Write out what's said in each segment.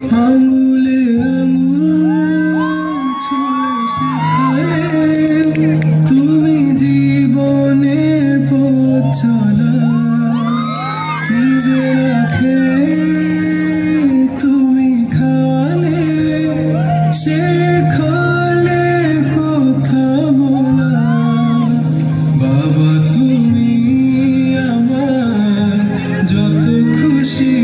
আঙুলে আঙুল ছুঁয়ে শেখালে তুমি জীবনের পথ চলা নিজে রাখে তুমি খাওয়ালে শেখালে কথা বলা বাবা তুমি আমার যত খুশি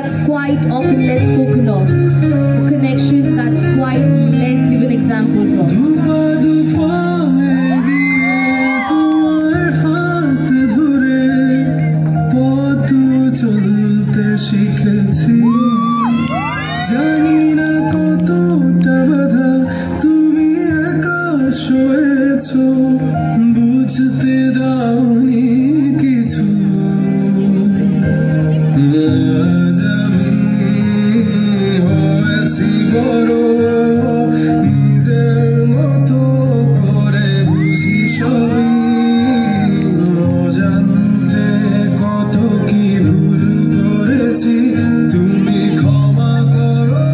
That's quite often less spoken of, a connection that's quite less given examples of. জানি না কতটা বাধা তুমি একা সয়েছো বুঝতে দাওনি কিছু আজ আমি হয়েছি বড় নিজের মতো করে বুঝি সবই অজান্তে কত কি ভুল করেছি তুমি ক্ষমা করো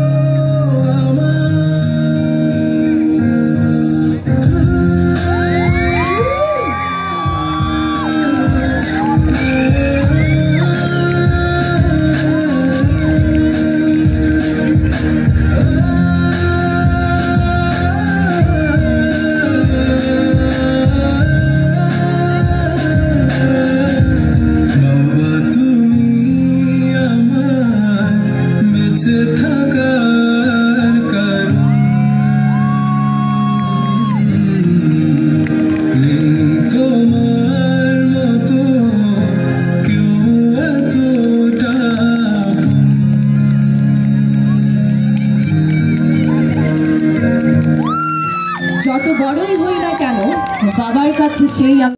থাকার কারণ নেই তোমার মতো কেউ এতটা যত বড়ই হই না কেন বাবার কাছে সেই